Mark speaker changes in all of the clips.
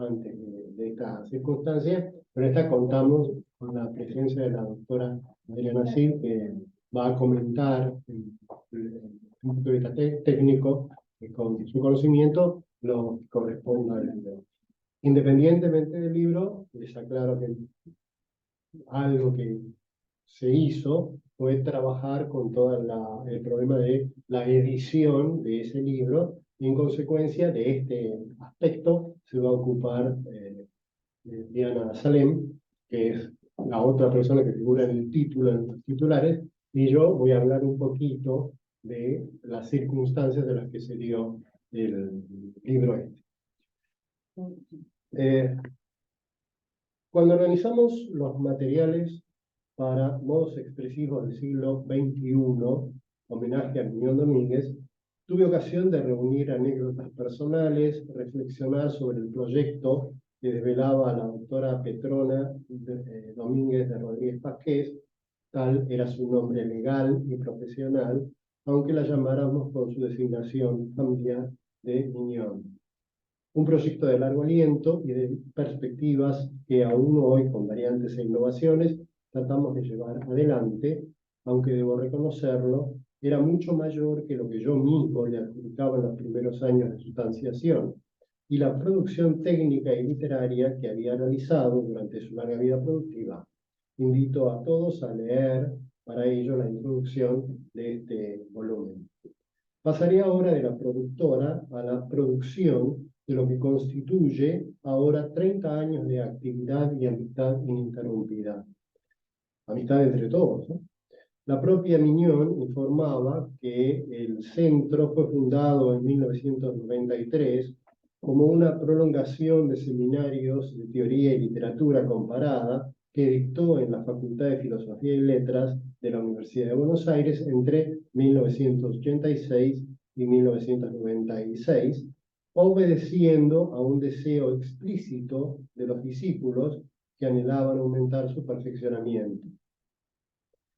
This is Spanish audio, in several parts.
Speaker 1: antes de esta circunstancia, pero esta contamos con la presencia de la doctora Adriana Sil, que va a comentar desde un punto de vista técnico, con su conocimiento, lo que corresponde al libro. Independientemente del libro, les aclaro que algo que se hizo fue trabajar con todo el problema de la edición de ese libro, y en consecuencia de este aspecto se va a ocupar Diana Salem, que es la otra persona que figura en el título, en los titulares, y yo voy a hablar un poquito de las circunstancias de las que se dio el libro este. Cuando organizamos los materiales para modos expresivos del siglo XXI, homenaje a Miñón Domínguez, tuve ocasión de reunir anécdotas personales, reflexionar sobre el proyecto que desvelaba la doctora Petrona Domínguez de Rodríguez Pasqués, tal era su nombre legal y profesional, aunque la llamáramos con su designación familiar de Miñón. Un proyecto de largo aliento y de perspectivas que aún hoy, con variantes e innovaciones, tratamos de llevar adelante, aunque debo reconocerlo, era mucho mayor que lo que yo mismo le adjudicaba en los primeros años de sustanciación, y la producción técnica y literaria que había realizado durante su larga vida productiva. Invito a todos a leer para ello la introducción de este volumen. Pasaré ahora de la productora a la producción de lo que constituye ahora 30 años de actividad y amistad ininterrumpida. Amistad entre todos, ¿no? La propia Miñón informaba que el centro fue fundado en 1993 como una prolongación de seminarios de teoría y literatura comparada que dictó en la Facultad de Filosofía y Letras de la Universidad de Buenos Aires entre 1986 y 1996, obedeciendo a un deseo explícito de los discípulos que anhelaban aumentar su perfeccionamiento.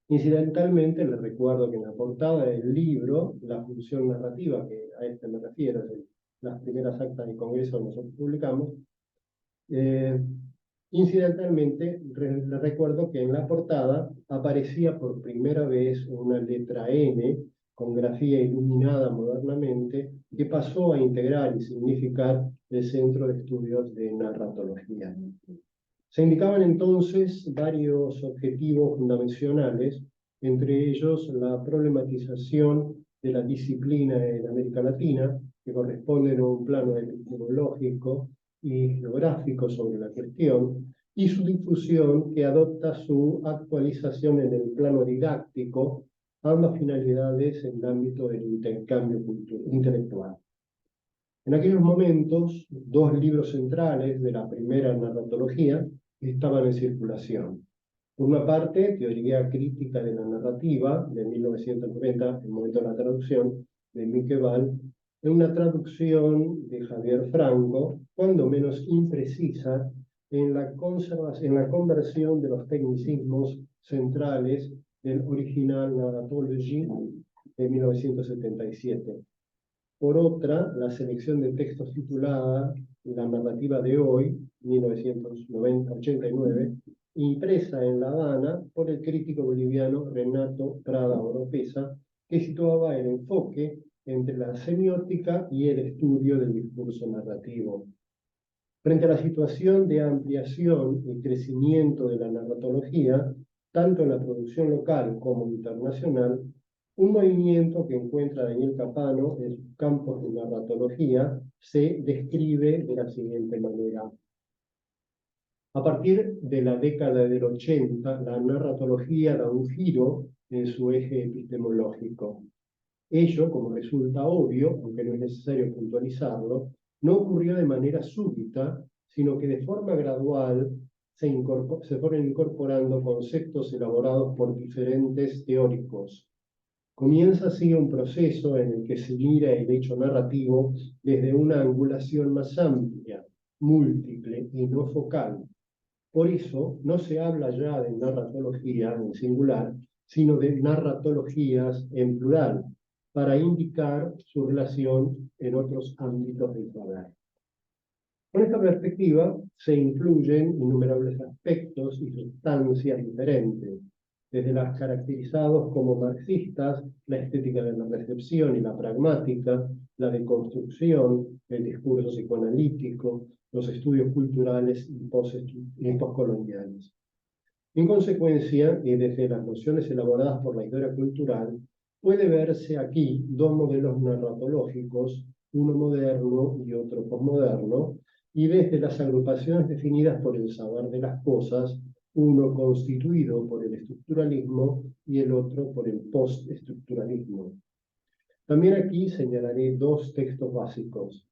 Speaker 1: Incidentalmente, les recuerdo que en la portada del libro, la función narrativa, que a este me refiero, es las primeras actas de congreso que nosotros publicamos, incidentalmente, les recuerdo que en la portada aparecía por primera vez una letra N con grafía iluminada modernamente, que pasó a integrar y significar el Centro de Estudios de Narratología. Se indicaban entonces varios objetivos fundamentales, entre ellos la problematización de la disciplina en América Latina, que corresponde a un plano epistemológico y geográfico sobre la cuestión, y su difusión, que adopta su actualización en el plano didáctico, ambas finalidades en el ámbito del intercambio intelectual. En aquellos momentos, dos libros centrales de la primera narratología estaban en circulación. Por una parte, Teoría Crítica de la Narrativa, de 1990, el momento de la traducción, de Miqueval, en una traducción de Javier Franco, cuando menos imprecisa, en la conversión de los tecnicismos centrales del original Narratology de 1977. Por otra, la selección de textos titulada La Narrativa de Hoy, 1989, impresa en La Habana por el crítico boliviano Renato Prada Oropesa, que situaba el enfoque entre la semiótica y el estudio del discurso narrativo. Frente a la situación de ampliación y crecimiento de la narratología, tanto en la producción local como internacional, un movimiento que encuentra Daniel Capano en sus campos de narratología se describe de la siguiente manera. A partir de la década del 80, la narratología da un giro en su eje epistemológico. Ello, como resulta obvio, aunque no es necesario puntualizarlo, no ocurrió de manera súbita, sino que de forma gradual se fueron incorporando conceptos elaborados por diferentes teóricos. Comienza así un proceso en el que se mira el hecho narrativo desde una angulación más amplia, múltiple y no focal. Por eso no se habla ya de narratología en singular, sino de narratologías en plural, para indicar su relación en otros ámbitos del saber. Con esta perspectiva se incluyen innumerables aspectos y sustancias diferentes, desde las caracterizados como marxistas, la estética de la recepción y la pragmática, la deconstrucción, el discurso psicoanalítico, los estudios culturales y postcoloniales. En consecuencia, y desde las nociones elaboradas por la historia cultural, puede verse aquí dos modelos narratológicos, uno moderno y otro posmoderno, y desde las agrupaciones definidas por el saber de las cosas, uno constituido por el estructuralismo y el otro por el postestructuralismo. También aquí señalaré dos textos básicos.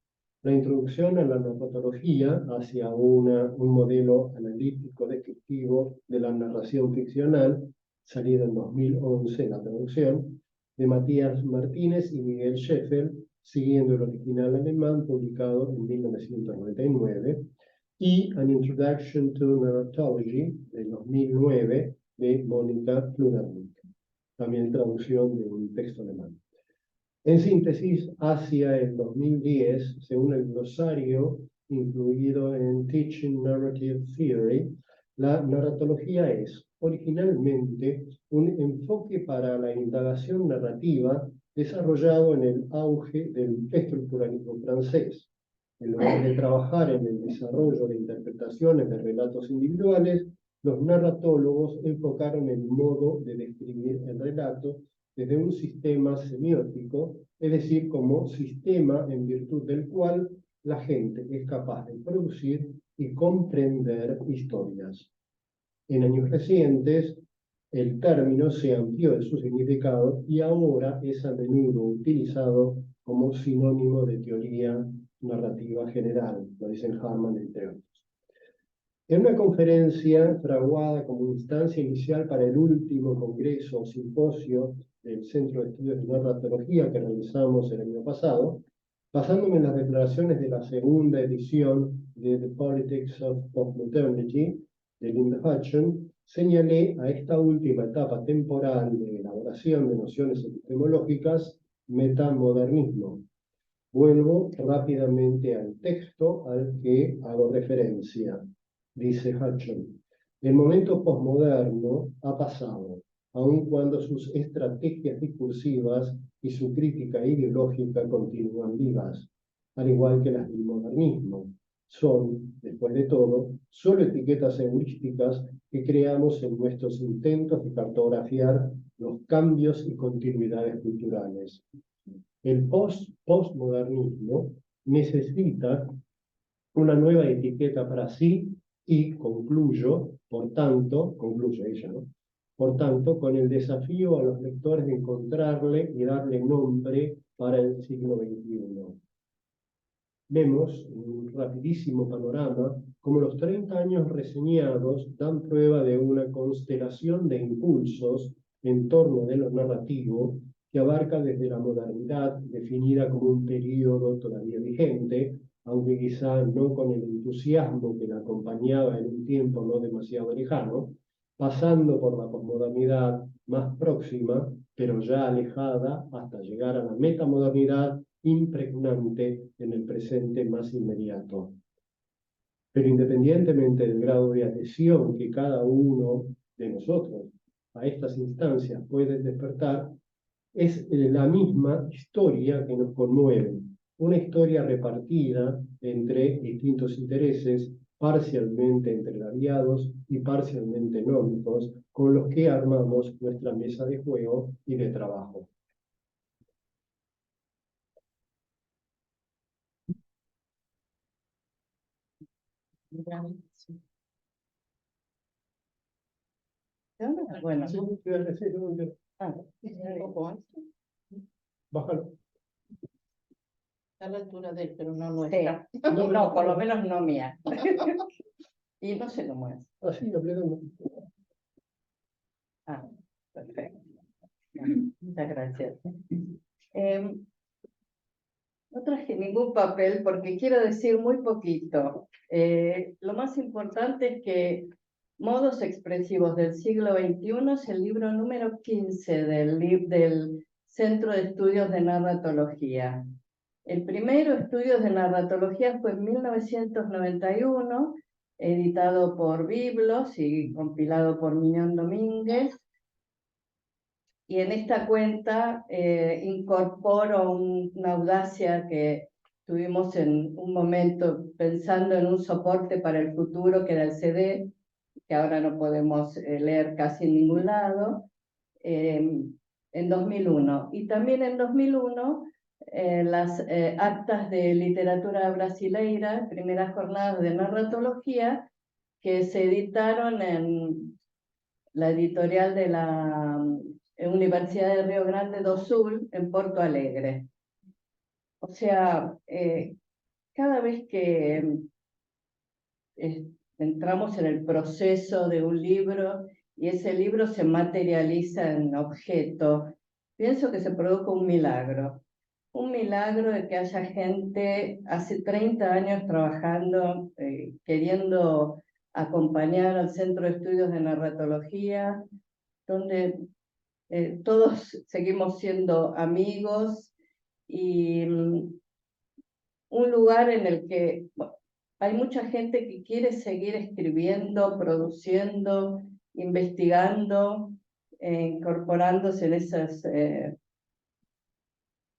Speaker 1: La introducción a la narratología hacia un modelo analítico descriptivo de la narración ficcional, salida en 2011 en la traducción, de Matías Martínez y Miguel Scheffel, siguiendo el original alemán publicado en 1999, y An Introduction to Narratology, de 2009, de Mónica Klunernick, también traducción de un texto alemán. En síntesis, hacia el 2010, según el glosario incluido en Teaching Narrative Theory, la narratología es originalmente un enfoque para la indagación narrativa desarrollado en el auge del estructuralismo francés. En lugar de trabajar en el desarrollo de interpretaciones de relatos individuales, los narratólogos enfocaron el modo de describir el relato desde un sistema semiótico, es decir, como sistema en virtud del cual la gente es capaz de producir y comprender historias. En años recientes, el término se amplió de su significado y ahora es a menudo utilizado como sinónimo de teoría narrativa general, lo dicen Harman, entre otros. En una conferencia fraguada como instancia inicial para el último congreso o simposio del Centro de Estudios de Narratología que realizamos el año pasado, basándome en las declaraciones de la segunda edición de The Politics of Postmodernity de Linda Hutcheon, señalé a esta última etapa temporal de elaboración de nociones epistemológicas metamodernismo. Vuelvo rápidamente al texto al que hago referencia. Dice Hutcheon, el momento posmoderno ha pasado, aun cuando sus estrategias discursivas y su crítica ideológica continúan vivas, al igual que las del modernismo. Son, después de todo, solo etiquetas heurísticas que creamos en nuestros intentos de cartografiar los cambios y continuidades culturales. El postmodernismo necesita una nueva etiqueta para sí y concluye ella, ¿no? Por tanto, con el desafío a los lectores de encontrarle y darle nombre para el siglo XXI. Vemos en un rapidísimo panorama como los 30 años reseñados dan prueba de una constelación de impulsos en torno de lo narrativo que abarca desde la modernidad, definida como un período todavía vigente, aunque quizá no con el entusiasmo que la acompañaba en un tiempo no demasiado lejano, pasando por la posmodernidad más próxima, pero ya alejada, hasta llegar a la metamodernidad impregnante en el presente más inmediato. Pero independientemente del grado de adhesión que cada uno de nosotros a estas instancias puede despertar, es la misma historia que nos conmueve, una historia repartida entre distintos intereses, parcialmente entrelabiados y parcialmente nómicos, con los que armamos nuestra mesa de juego y de trabajo.
Speaker 2: Bueno,
Speaker 1: Sí, bájalo.
Speaker 2: a la altura de él, pero no nuestra.
Speaker 3: Sí. No, por lo menos no mía. Y no sé cómo es.
Speaker 1: Así, apretando.
Speaker 3: Ah, perfecto. Muchas gracias. No traje ningún papel porque quiero decir muy poquito. Lo más importante es que Modos expresivos del siglo XXI es el libro número 15 del Centro de Estudios de Narratología. El primero, Estudios de Narratología, fue en 1991, editado por Biblos y compilado por Miñón Domínguez. Y en esta cuenta incorporo una audacia que tuvimos en un momento pensando en un soporte para el futuro, que era el CD, que ahora no podemos leer casi en ningún lado, en 2001. Y también en 2001, las actas de literatura brasileira, primeras jornadas de narratología, que se editaron en la editorial de la Universidad de Río Grande do Sul, en Porto Alegre. O sea, cada vez que entramos en el proceso de un libro y ese libro se materializa en objeto, pienso que se produjo un milagro de que haya gente hace 30 años trabajando, queriendo acompañar al Centro de Estudios de Narratología, donde todos seguimos siendo amigos y un lugar en el que hay mucha gente que quiere seguir escribiendo, produciendo, investigando, incorporándose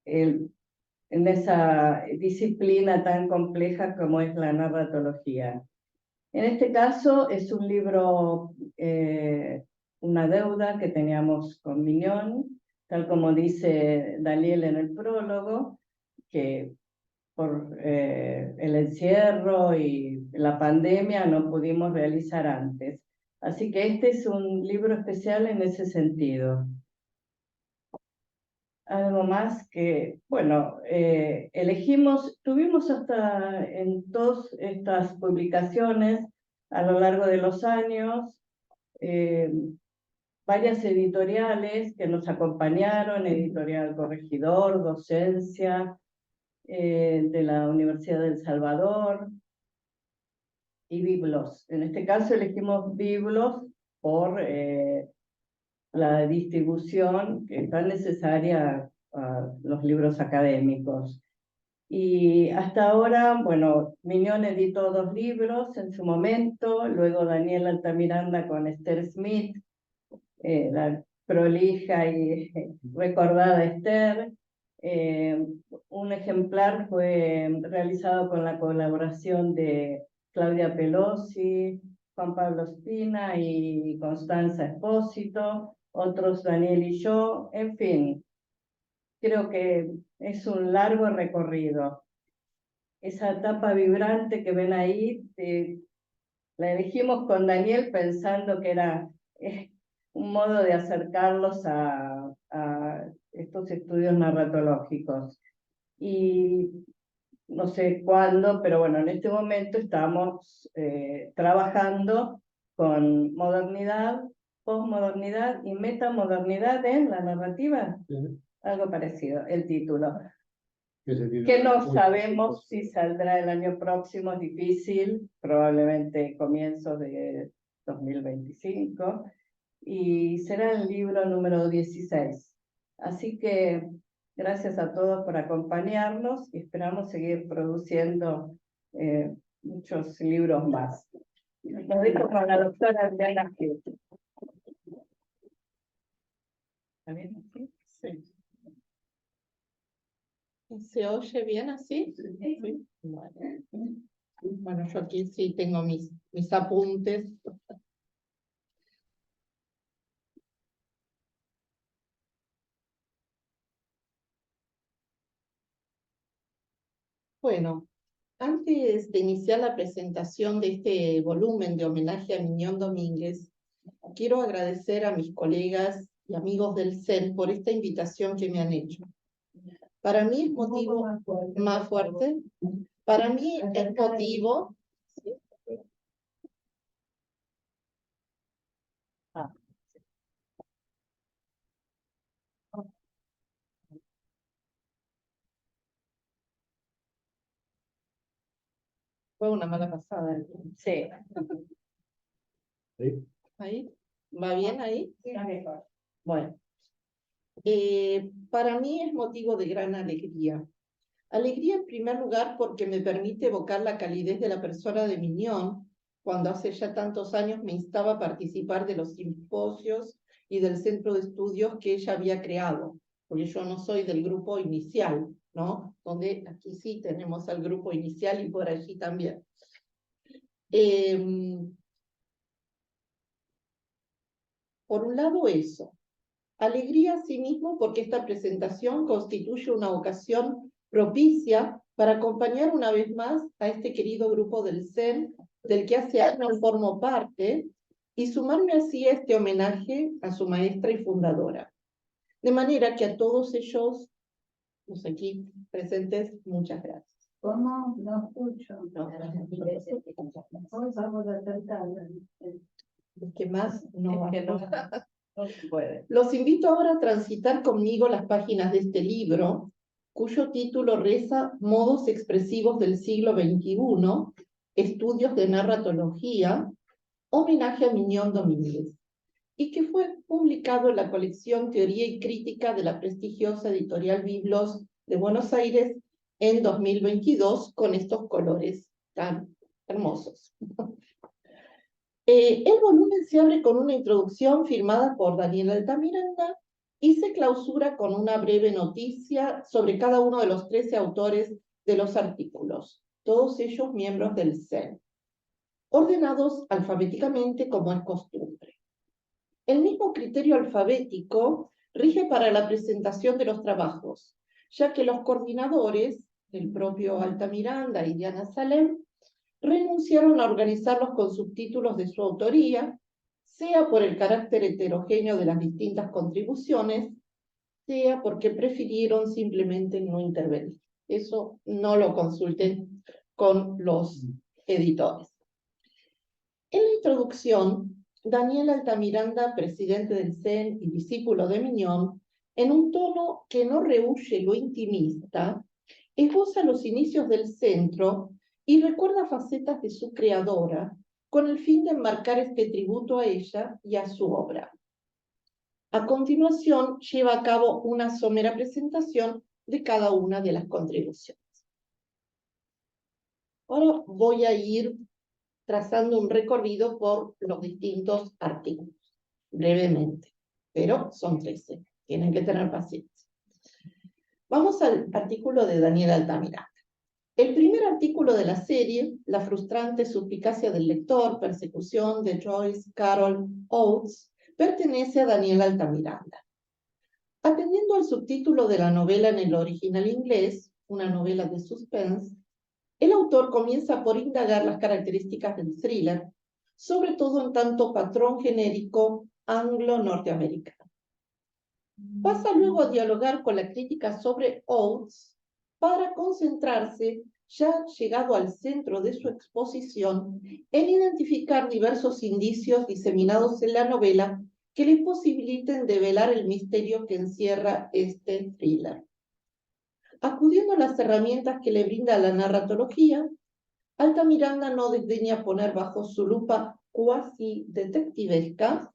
Speaker 3: en esa disciplina tan compleja como es la narratología. En este caso es un libro, una deuda que teníamos con Miñón, tal como dice Daniel en el prólogo, que por el encierro y la pandemia no pudimos realizar antes. Así que este es un libro especial en ese sentido. Algo más que, bueno, tuvimos hasta en todas estas publicaciones a lo largo de los años, varias editoriales que nos acompañaron, Editorial Corregidor, Docencia, de la Universidad del Salvador, y Biblos. En este caso elegimos Biblos por la distribución que es tan necesaria a los libros académicos. Y hasta ahora, bueno, Miñón editó 2 libros en su momento, luego Daniel Altamiranda con Esther Smith, la prolija y recordada Esther. Un ejemplar fue realizado con la colaboración de Claudia Pelosi, Juan Pablo Espina y Constanza Espósito, otros Daniel y yo, en fin, creo que es un largo recorrido. Esa tapa vibrante que ven ahí, la elegimos con Daniel pensando que era un modo de acercarlos a estos estudios narratológicos. Y no sé cuándo, pero bueno, en este momento estamos trabajando con modernidad, posmodernidad y metamodernidad en la narrativa, algo parecido, el título. Que no sabemos si saldrá el año próximo, es difícil, probablemente comienzos de 2025, y será el libro número 16. Así que gracias a todos por acompañarnos y esperamos seguir produciendo muchos libros más. Lo dejo con la doctora Adriana Gil. ¿Está bien así?
Speaker 2: Sí. ¿Se oye bien así? Sí. Bueno, yo aquí sí tengo mis apuntes. Bueno, antes de iniciar la presentación de este volumen de homenaje a Miñón Domínguez, quiero agradecer a mis colegas y amigos del CEN por esta invitación que me han hecho. Para mí es motivo más fuerte. Para mí es motivo. Fue una mala pasada.
Speaker 3: Sí.
Speaker 2: ¿Ahí? ¿Va bien ahí?
Speaker 3: Está mejor.
Speaker 2: Bueno. Para mí es motivo de gran alegría Alegría en primer lugar porque me permite evocar la calidez de la persona de Mignon, cuando hace ya tantos años me instaba a participar de los simposios y del centro de estudios que ella había creado, porque yo no soy del grupo inicial, ¿no? Donde aquí sí tenemos al grupo inicial y por allí también. Por un lado eso. Alegría asimismo porque esta presentación constituye una ocasión propicia para acompañar una vez más a este querido grupo del CEN, del que hace años formo parte, y sumarme así a este homenaje a su maestra y fundadora. De manera que a todos ellos, los aquí presentes, muchas gracias.
Speaker 3: ¿Cómo? No escucho.
Speaker 2: No,
Speaker 3: Hoy vamos a tratar.
Speaker 2: los que más no,
Speaker 3: Es que no se puede.
Speaker 2: Los invito ahora a transitar conmigo las páginas de este libro, cuyo título reza Modos expresivos del siglo XXI, estudios de narratología, homenaje a Mignon Domínguez, y que fue publicado en la colección Teoría y Crítica de la prestigiosa editorial Biblos de Buenos Aires en 2022, con estos colores tan hermosos. El volumen se abre con una introducción firmada por Daniel Altamiranda y se clausura con una breve noticia sobre cada uno de los 13 autores de los artículos, todos ellos miembros del CEN, ordenados alfabéticamente como es costumbre. El mismo criterio alfabético rige para la presentación de los trabajos, ya que los coordinadores, el propio Altamiranda y Diana Salem, renunciaron a organizarlos con subtítulos de su autoría, sea por el carácter heterogéneo de las distintas contribuciones, sea porque prefirieron simplemente no intervenir. Eso no lo consulten con los editores. En la introducción, Daniel Altamiranda, presidente del CEN y discípulo de Mignon, en un tono que no rehúye lo intimista, esboza los inicios del centro y recuerda facetas de su creadora, con el fin de enmarcar este tributo a ella y a su obra. A continuación, lleva a cabo una somera presentación de cada una de las contribuciones. Ahora voy a ir trazando un recorrido por los distintos artículos, brevemente, pero son 13, tienen que tener paciencia. Vamos al artículo de Daniel Altamiranda. El primer artículo de la serie, La frustrante suspicacia del lector, persecución de Joyce Carol Oates, pertenece a Daniel Altamiranda. Atendiendo al subtítulo de la novela en el original inglés, una novela de suspense, el autor comienza por indagar las características del thriller, sobre todo en tanto patrón genérico anglo-norteamericano. Pasa luego a dialogar con la crítica sobre Oates para concentrarse, ya llegado al centro de su exposición, en identificar diversos indicios diseminados en la novela que le posibiliten develar el misterio que encierra este thriller. Acudiendo a las herramientas que le brinda la narratología, Altamiranda no desdeña poner bajo su lupa cuasi detectivesca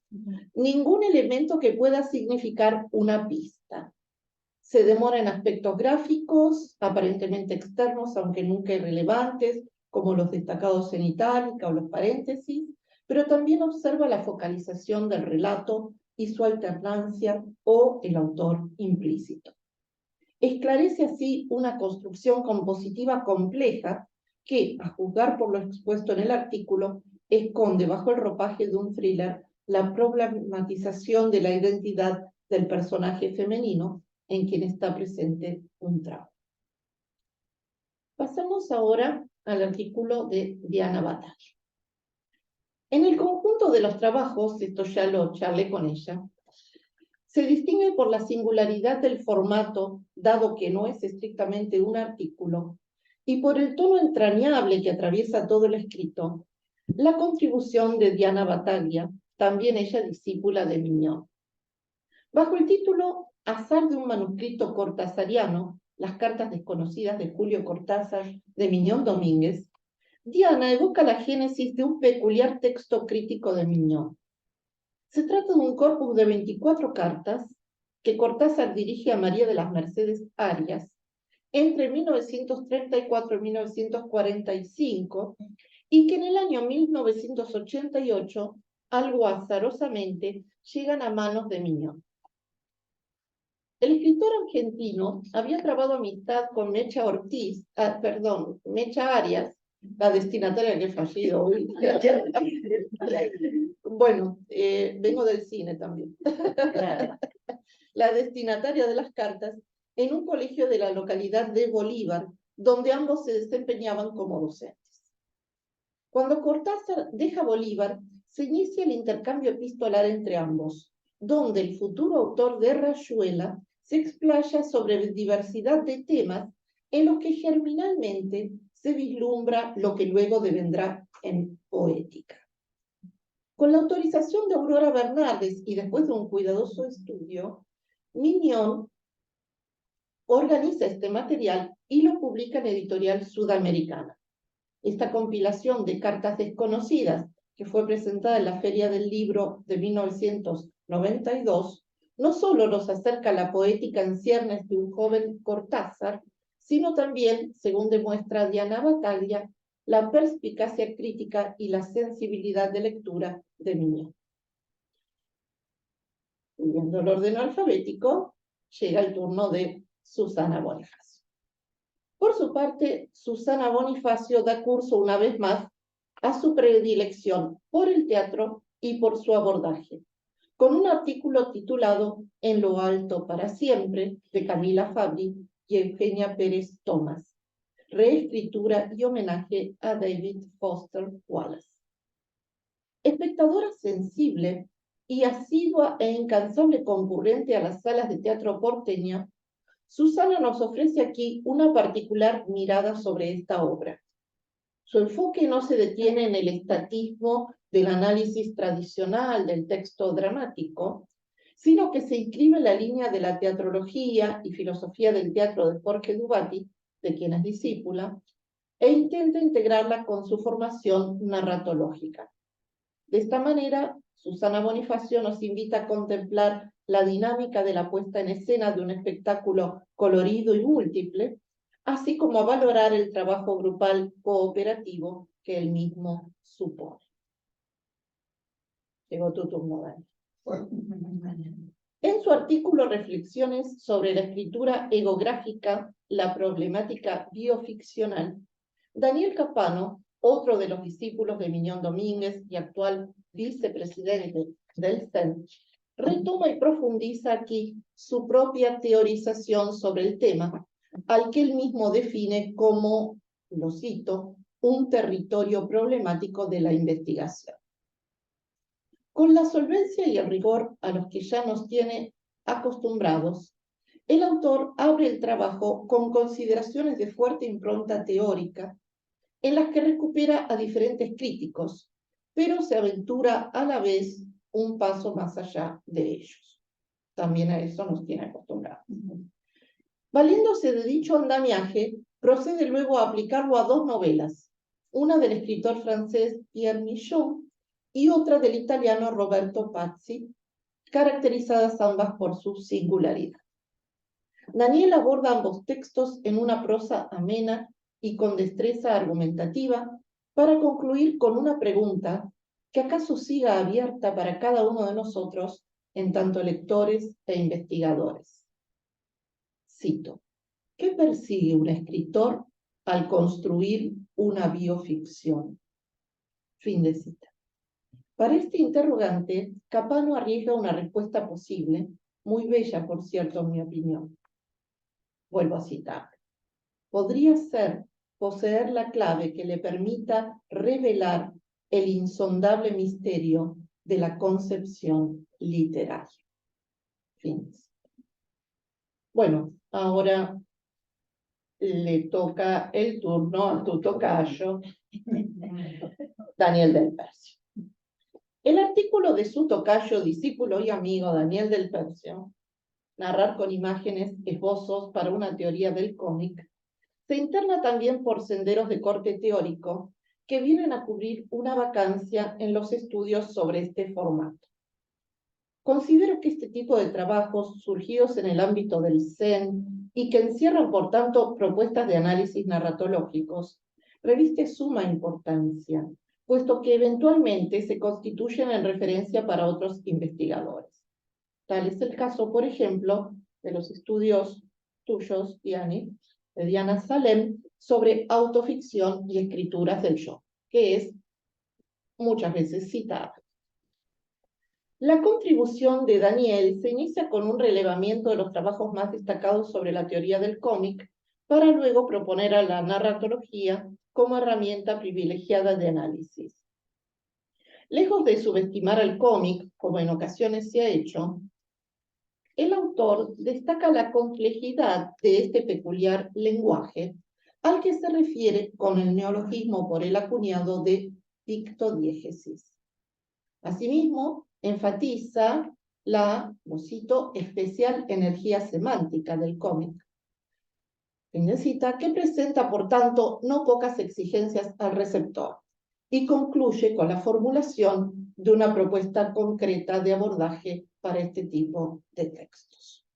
Speaker 2: ningún elemento que pueda significar una pista. Se demora en aspectos gráficos, aparentemente externos, aunque nunca irrelevantes, como los destacados en itálica o los paréntesis, pero también observa la focalización del relato y su alternancia o el autor implícito. Esclarece así una construcción compositiva compleja que, a juzgar por lo expuesto en el artículo, esconde bajo el ropaje de un thriller la problematización de la identidad del personaje femenino en quien está presente un trauma. Pasamos ahora al artículo de Diana Battaglia. En el conjunto de los trabajos, esto ya lo charlé con ella, se distingue por la singularidad del formato, dado que no es estrictamente un artículo, y por el tono entrañable que atraviesa todo el escrito, la contribución de Diana Battaglia, también ella discípula de Mignon. Bajo el título Azar de un manuscrito cortasariano, las cartas desconocidas de Julio Cortázar de Mignon Domínguez, Diana evoca la génesis de un peculiar texto crítico de Mignon. Se trata de un corpus de 24 cartas que Cortázar dirige a María de las Mercedes Arias, entre 1934 y 1945, y que en el año 1988, algo azarosamente, llegan a manos de Miñón. El escritor argentino había trabado amistad con Mecha Mecha Arias, la destinataria que he fallido hoy. Bueno, vengo del cine también. La destinataria de las cartas, en un colegio de la localidad de Bolívar, donde ambos se desempeñaban como docentes. Cuando Cortázar deja Bolívar, se inicia el intercambio epistolar entre ambos, donde el futuro autor de Rayuela se explaya sobre diversidad de temas en los que germinalmente se vislumbra lo que luego devendrá en poética. Con la autorización de Aurora Bernardes y después de un cuidadoso estudio, Miñón organiza este material y lo publica en Editorial Sudamericana. Esta compilación de cartas desconocidas, que fue presentada en la Feria del Libro de 1992, no solo nos acerca a la poética en ciernes de un joven Cortázar, sino también, según demuestra Diana Battaglia, la perspicacia crítica y la sensibilidad de lectura de Miñón. Siguiendo el orden alfabético, llega el turno de Susana Bonifacio. Por su parte, Susana Bonifacio da curso una vez más a su predilección por el teatro y por su abordaje, con un artículo titulado En lo alto para siempre, de Camila Fabri y Eugenia Pérez Tomás, reescritura y homenaje a David Foster Wallace. Espectadora sensible y asidua e incansable concurrente a las salas de teatro porteña, Susana nos ofrece aquí una particular mirada sobre esta obra. Su enfoque no se detiene en el estatismo del análisis tradicional del texto dramático, sino que se inscribe en la línea de la teatrología y filosofía del teatro de Jorge Dubati, de quien es discípula, e intenta integrarla con su formación narratológica. De esta manera, Susana Bonifacio nos invita a contemplar la dinámica de la puesta en escena de un espectáculo colorido y múltiple, así como a valorar el trabajo grupal cooperativo que él mismo supone. Llegó tu turno, Dani. En su artículo Reflexiones sobre la escritura egográfica, la problemática bioficcional, Daniel Capano, otro de los discípulos de Miñón Domínguez y actual vicepresidente del CEN, retoma y profundiza aquí su propia teorización sobre el tema, al que él mismo define como, lo cito, un territorio problemático de la investigación. Con la solvencia y el rigor a los que ya nos tiene acostumbrados, el autor abre el trabajo con consideraciones de fuerte impronta teórica, en las que recupera a diferentes críticos, pero se aventura a la vez un paso más allá de ellos. También a eso nos tiene acostumbrados. Valiéndose de dicho andamiaje, procede luego a aplicarlo a dos novelas, una del escritor francés Pierre Michaud y otra del italiano Roberto Pazzi, caracterizadas ambas por su singularidad. Daniel aborda ambos textos en una prosa amena y con destreza argumentativa para concluir con una pregunta que acaso siga abierta para cada uno de nosotros en tanto lectores e investigadores. Cito: ¿qué persigue un escritor al construir una bioficción? Fin de cita. Para este interrogante, Capano arriesga una respuesta posible, muy bella, por cierto, en mi opinión. Vuelvo a citar. Podría ser poseer la clave que le permita revelar el insondable misterio de la concepción literaria. Fin. Bueno, ahora le toca el turno a tu tocayo, Daniel del Percio. El artículo de su tocayo, discípulo y amigo Daniel del Percio, Narrar con imágenes, esbozos para una teoría del cómic, se interna también por senderos de corte teórico que vienen a cubrir una vacancia en los estudios sobre este formato. Considero que este tipo de trabajos, surgidos en el ámbito del Zen y que encierran, por tanto, propuestas de análisis narratológicos, reviste suma importancia, puesto que eventualmente se constituyen en referencia para otros investigadores. Tal es el caso, por ejemplo, de los estudios tuyos, Diani, de Diana Salem, sobre autoficción y escrituras del yo, que es muchas veces citada. La contribución de Daniel se inicia con un relevamiento de los trabajos más destacados sobre la teoría del cómic, para luego proponer a la narratología como herramienta privilegiada de análisis. Lejos de subestimar al cómic, como en ocasiones se ha hecho, el autor destaca la complejidad de este peculiar lenguaje, al que se refiere con el neologismo por él acuñado de pictodiégesis. Asimismo, enfatiza la, lo cito, especial energía semántica del cómic. Que presenta, por tanto, no pocas exigencias al receptor, y concluye con la formulación de una propuesta concreta de abordaje para este tipo de textos.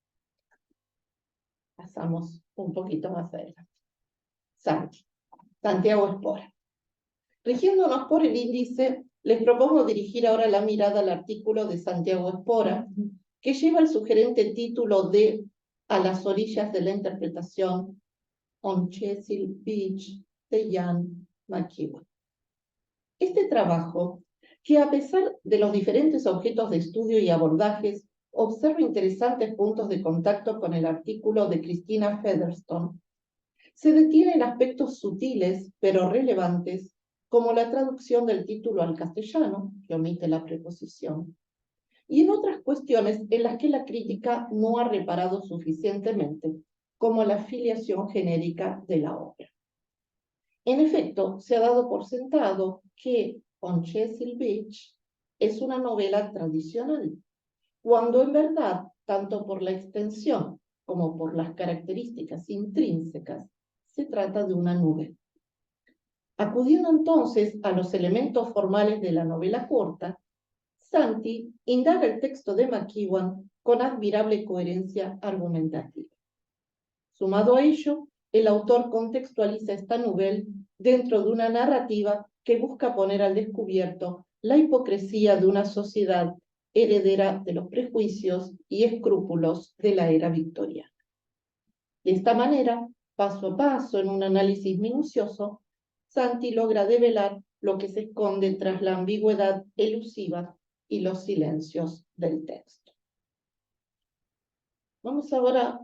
Speaker 2: Pasamos un poquito más adelante. Santiago Espora. Rigiéndonos por el índice, les propongo dirigir ahora la mirada al artículo de Santiago Espora, que lleva el sugerente título de A las orillas de la interpretación, on Chesil Beach, de Ian McEwan. Este trabajo, que a pesar de los diferentes objetos de estudio y abordajes, observa interesantes puntos de contacto con el artículo de Christina Featherstone, se detiene en aspectos sutiles pero relevantes, como la traducción del título al castellano, que omite la preposición, y en otras cuestiones en las que la crítica no ha reparado suficientemente, como la filiación genérica de la obra. En efecto, se ha dado por sentado que On Chesil Beach es una novela tradicional, cuando en verdad, tanto por la extensión como por las características intrínsecas, se trata de una nube. Acudiendo entonces a los elementos formales de la novela corta, Santi indaga el texto de McEwan con admirable coherencia argumentativa. Sumado a ello, el autor contextualiza esta novela dentro de una narrativa que busca poner al descubierto la hipocresía de una sociedad heredera de los prejuicios y escrúpulos de la era victoriana. De esta manera, paso a paso, en un análisis minucioso, Santi logra develar lo que se esconde tras la ambigüedad elusiva y los silencios del texto. Vamos ahora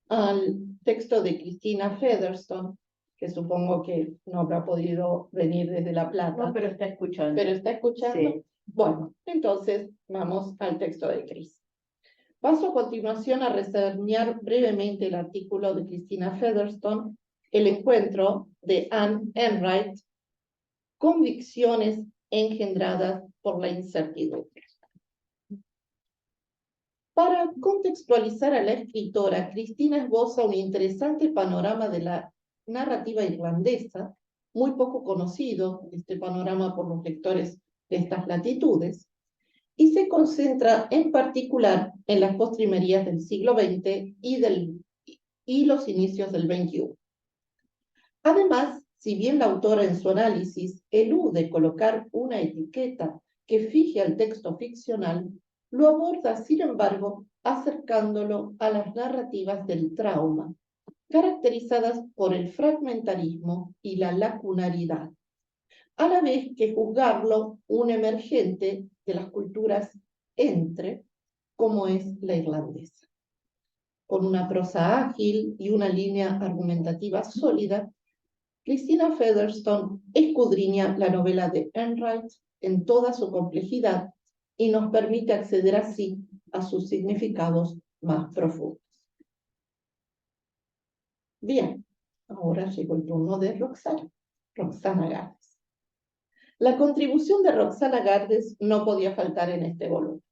Speaker 2: al texto de Christina Featherstone, que supongo que no habrá podido venir desde La Plata.
Speaker 3: No, pero está escuchando.
Speaker 2: ¿Pero está escuchando?
Speaker 3: Sí.
Speaker 2: Bueno, entonces vamos al texto de Chris. Paso a continuación a reseñar brevemente el artículo de Christina Featherstone, El encuentro de Anne Enright, convicciones engendradas por la incertidumbre. Para contextualizar a la escritora, Cristina esboza un interesante panorama de la narrativa irlandesa, muy poco conocido, este panorama por los lectores de estas latitudes, y se concentra en particular en las postrimerías del siglo XX y los inicios del XXI. Además, si bien la autora en su análisis elude colocar una etiqueta que fije al texto ficcional, lo aborda, sin embargo, acercándolo a las narrativas del trauma, caracterizadas por el fragmentarismo y la lacunaridad, a la vez que juzgarlo un emergente de las culturas entre, como es la irlandesa. Con una prosa ágil y una línea argumentativa sólida, Christina Featherstone escudriña la novela de Enright en toda su complejidad y nos permite acceder así a sus significados más profundos. Bien, ahora llegó el turno de Roxana Gardes. La contribución de Roxana Gardes no podía faltar en este volumen.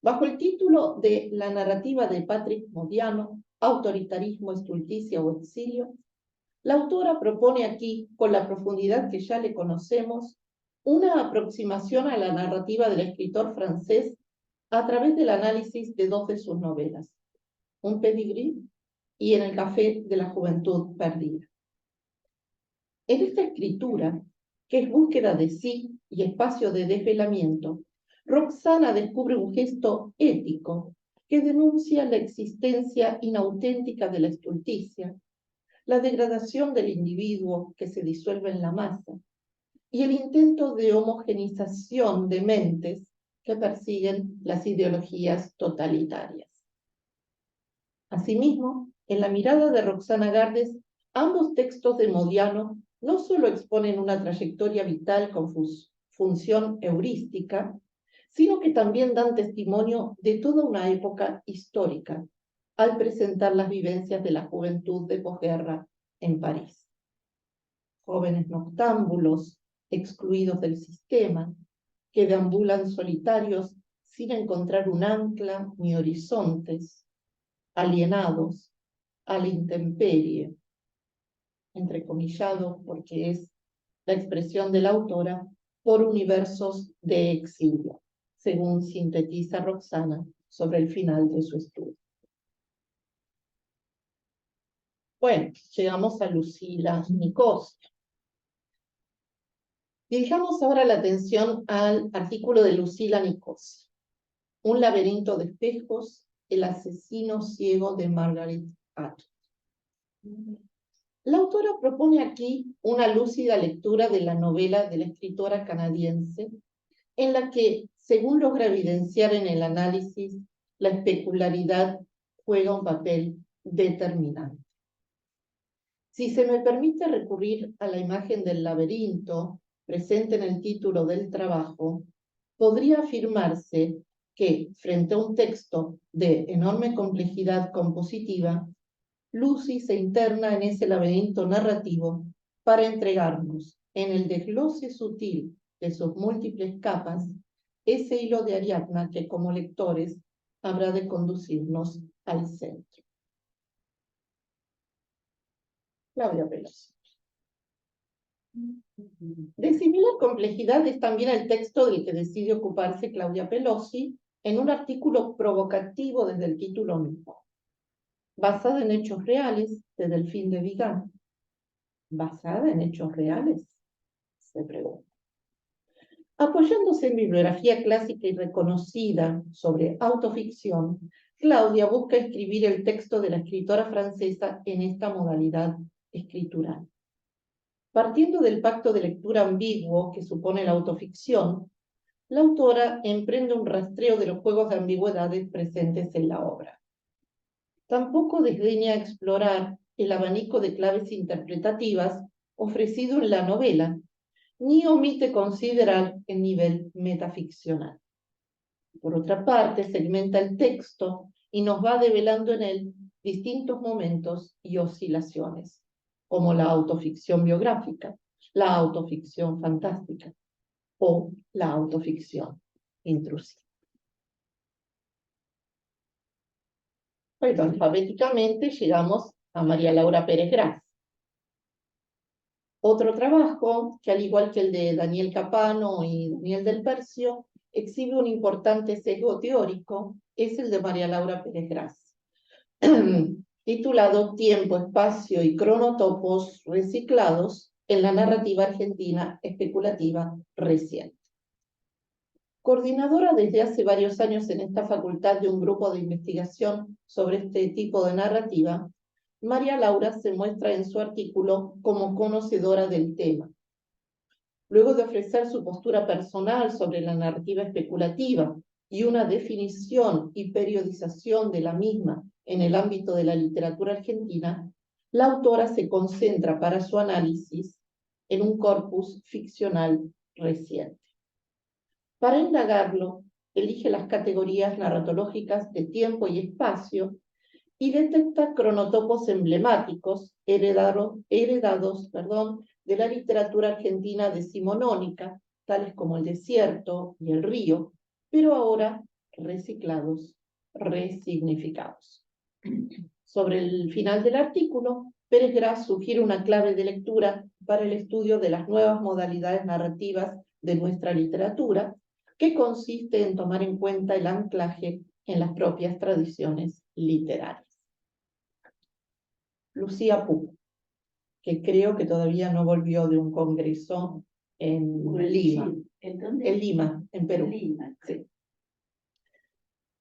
Speaker 2: Bajo el título de La narrativa de Patrick Modiano, autoritarismo, estulticia o exilio, la autora propone aquí, con la profundidad que ya le conocemos, una aproximación a la narrativa del escritor francés a través del análisis de dos de sus novelas, Un pedigrí y en el Café de la Juventud Perdida. En esta escritura, que es búsqueda de sí y espacio de desvelamiento, Roxana descubre un gesto ético que denuncia la existencia inauténtica de la estulticia, la degradación del individuo que se disuelve en la masa y el intento de homogenización de mentes que persiguen las ideologías totalitarias. Asimismo, en la mirada de Roxana Gardes, ambos textos de Modiano no solo exponen una trayectoria vital con función heurística, sino que también dan testimonio de toda una época histórica, al presentar las vivencias de la juventud de posguerra en París. Jóvenes noctámbulos, excluidos del sistema, que deambulan solitarios sin encontrar un ancla ni horizontes, alienados a la intemperie, entrecomillado porque es la expresión de la autora, por universos de exilio, según sintetiza Roxana sobre el final de su estudio. Bueno, llegamos a Lucila Nicosia. Dirijamos ahora la atención al artículo de Lucila Nicosia, Un laberinto de espejos, el asesino ciego de Margaret Atwood. La autora propone aquí una lúcida lectura de la novela de la escritora canadiense, en la que, según logra evidenciar en el análisis, la especularidad juega un papel determinante. Si se me permite recurrir a la imagen del laberinto presente en el título del trabajo, podría afirmarse que, frente a un texto de enorme complejidad compositiva, Lucy se interna en ese laberinto narrativo para entregarnos, en el desglose sutil de sus múltiples capas, ese hilo de Ariadna que como lectores habrá de conducirnos al centro. Claudia Pelosi. De similar complejidad es también el texto del que decide ocuparse Claudia Pelosi en un artículo provocativo desde el título mismo. Basada en hechos reales, de Delfín de Vigan. ¿Basada en hechos reales?, se pregunta. Apoyándose en bibliografía clásica y reconocida sobre autoficción, Claudia busca escribir el texto de la escritora francesa en esta modalidad escritural. Partiendo del pacto de lectura ambiguo que supone la autoficción, la autora emprende un rastreo de los juegos de ambigüedades presentes en la obra. Tampoco desdeña explorar el abanico de claves interpretativas ofrecido en la novela, ni omite considerar el nivel metaficcional. Por otra parte, segmenta el texto y nos va develando en él distintos momentos y oscilaciones, como la autoficción biográfica, la autoficción fantástica o la autoficción intrusiva. Bueno, alfabéticamente llegamos a María Laura Pérez Gras. Otro trabajo, que al igual que el de Daniel Capano y Daniel del Percio, exhibe un importante sesgo teórico, es el de María Laura Pérez Gras, titulado Tiempo, Espacio y Cronotopos reciclados en la narrativa argentina especulativa reciente. Coordinadora desde hace varios años en esta facultad de un grupo de investigación sobre este tipo de narrativa, María Laura se muestra en su artículo como conocedora del tema. Luego de ofrecer su postura personal sobre la narrativa especulativa y una definición y periodización de la misma en el ámbito de la literatura argentina, la autora se concentra para su análisis en un corpus ficcional reciente. Para indagarlo, elige las categorías narratológicas de tiempo y espacio y detecta cronotopos emblemáticos heredados de la literatura argentina decimonónica, tales como el desierto y el río, pero ahora reciclados, resignificados. Sobre el final del artículo, Pérez Gras sugiere una clave de lectura para el estudio de las nuevas modalidades narrativas de nuestra literatura, que consiste en tomar en cuenta el anclaje en las propias tradiciones literarias. Lucía Pupo, que creo que todavía no volvió de un congreso en Lima.
Speaker 3: ¿En dónde?
Speaker 2: En Lima, en Perú.
Speaker 3: Lima.
Speaker 2: Sí.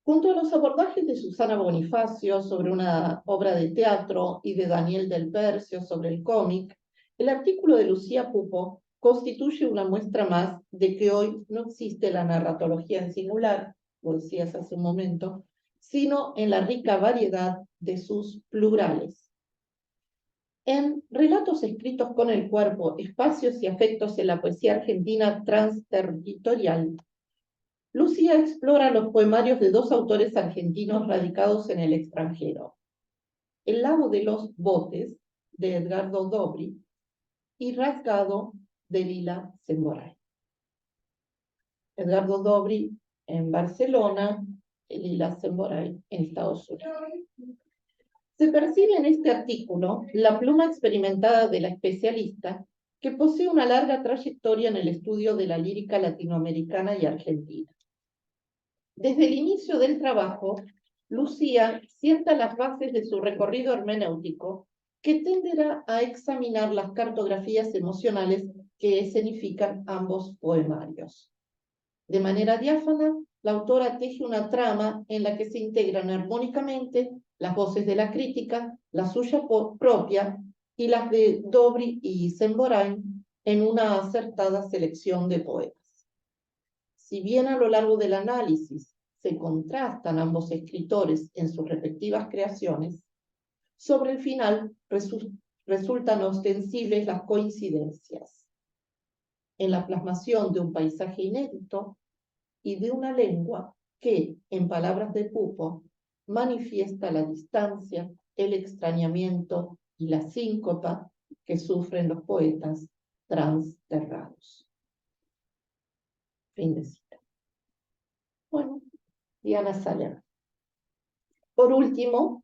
Speaker 2: Junto a los abordajes de Susana Bonifacio sobre una obra de teatro y de Daniel del Percio sobre el cómic, el artículo de Lucía Pupo constituye una muestra más de que hoy no existe la narratología en singular, lo decías hace un momento, sino en la rica variedad de sus plurales. En Relatos escritos con el cuerpo, espacios y afectos en la poesía argentina transterritorial, Lucía explora los poemarios de dos autores argentinos radicados en el extranjero: El lago de los botes, de Edgardo Dobry, y Rasgado, de Lila Semboray. Edgardo Dobry en Barcelona, Lila Semboray en Estados Unidos. Se percibe en este artículo la pluma experimentada de la especialista, que posee una larga trayectoria en el estudio de la lírica latinoamericana y argentina. Desde el inicio del trabajo, Lucía sienta las bases de su recorrido hermenéutico, que tenderá a examinar las cartografías emocionales que escenifican ambos poemarios. De manera diáfana, la autora teje una trama en la que se integran armónicamente las voces de la crítica, la suya propia y las de Dobry y Semboray en una acertada selección de poemas. Si bien a lo largo del análisis se contrastan ambos escritores en sus respectivas creaciones, sobre el final resultan ostensibles las coincidencias en la plasmación de un paisaje inédito y de una lengua que, en palabras de Pupo, manifiesta la distancia, el extrañamiento y la síncopa que sufren los poetas transterrados. Fin de cita. Bueno, Diana Salem. Por último,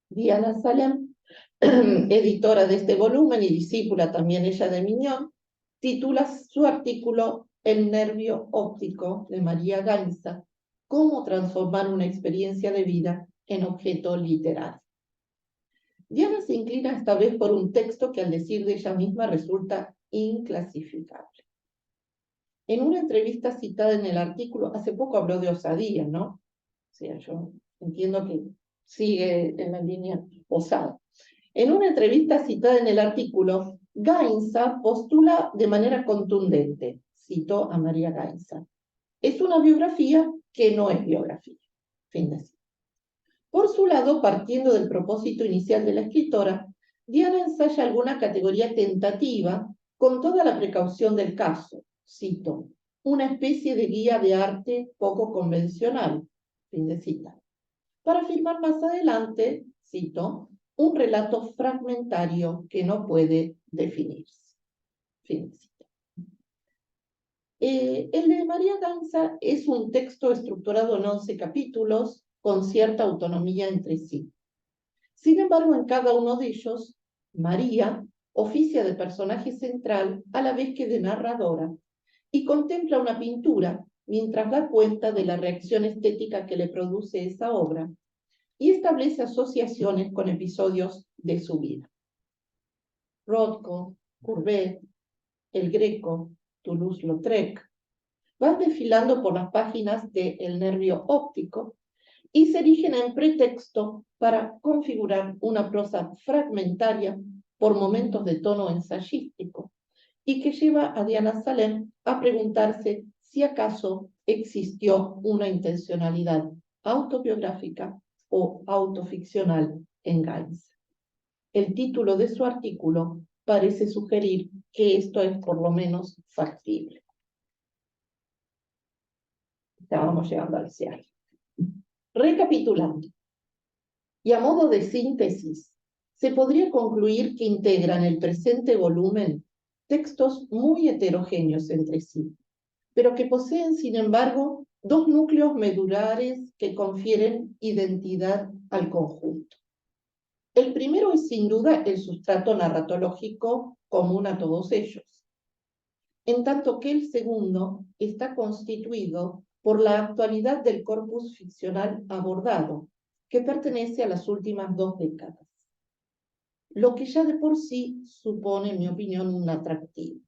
Speaker 2: Diana Salem, editora de este volumen y discípula también ella de Miñón, titula su artículo El nervio óptico, de María Gainza: Cómo transformar una experiencia de vida en objeto literario. Diana se inclina esta vez por un texto que, al decir de ella misma, resulta inclasificable. En una entrevista citada en el artículo, hace poco habló de osadía, ¿no? O sea, yo entiendo que sigue en la línea osada. En una entrevista citada en el artículo, Gainza postula de manera contundente, cito a María Gainza: es una biografía que no es biografía. Fin de cita. Por su lado, partiendo del propósito inicial de la escritora, Diana ensaya alguna categoría tentativa con toda la precaución del caso. Cito: una especie de guía de arte poco convencional. Fin de cita. Para afirmar más adelante, cito, un relato fragmentario que no puede definirse. Fin de cita. El de María Gainza es un texto estructurado en 11 capítulos con cierta autonomía entre sí. Sin embargo, en cada uno de ellos, María oficia de personaje central a la vez que de narradora y contempla una pintura mientras da cuenta de la reacción estética que le produce esa obra y establece asociaciones con episodios de su vida. Rothko, Courbet, El Greco, Toulouse-Lautrec van desfilando por las páginas de El nervio óptico y se erigen en pretexto para configurar una prosa fragmentaria por momentos de tono ensayístico y que lleva a Diana Salem a preguntarse si acaso existió una intencionalidad autobiográfica o autoficcional en Gainza. El título de su artículo parece sugerir que esto es por lo menos factible. Estábamos llegando al cierre. Recapitulando, y a modo de síntesis, se podría concluir que integran el presente volumen textos muy heterogéneos entre sí, pero que poseen, sin embargo, dos núcleos medulares que confieren identidad al conjunto. El primero es, sin duda, el sustrato narratológico común a todos ellos, en tanto que el segundo está constituido por la actualidad del corpus ficcional abordado, que pertenece a las últimas 2 décadas. lo que ya de por sí supone, en mi opinión, un atractivo.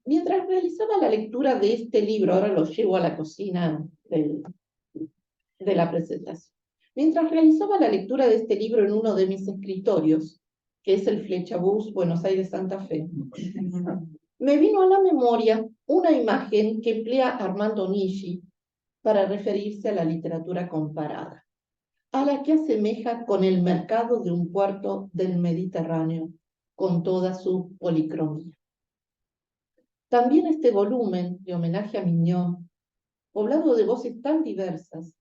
Speaker 2: Mientras realizaba la lectura de este libro, ahora lo llevo a la cocina de la presentación. Mientras realizaba la lectura de este libro en uno de mis escritorios, que es el Flechabús Buenos Aires Santa Fe, me vino a la memoria una imagen que emplea Armando Onishi para referirse a la literatura comparada, a la que asemeja con el mercado de un puerto del Mediterráneo, con toda su policromía. También este volumen de homenaje a Mignon, poblado de voces tan diversas,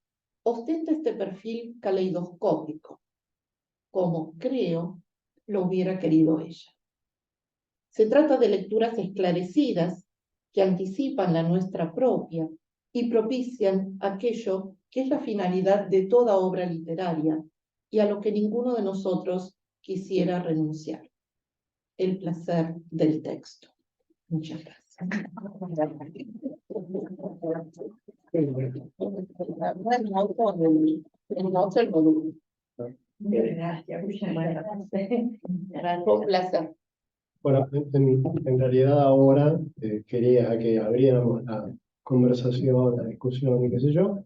Speaker 2: ostenta este perfil caleidoscópico, como creo lo hubiera querido ella. Se trata de lecturas esclarecidas que anticipan la nuestra propia y propician aquello que es la finalidad de toda obra literaria y a lo que ninguno de nosotros quisiera renunciar: el placer del texto. Muchas gracias. Un placer.
Speaker 1: Bueno, en realidad ahora quería que abriéramos la conversación, la discusión y qué sé yo,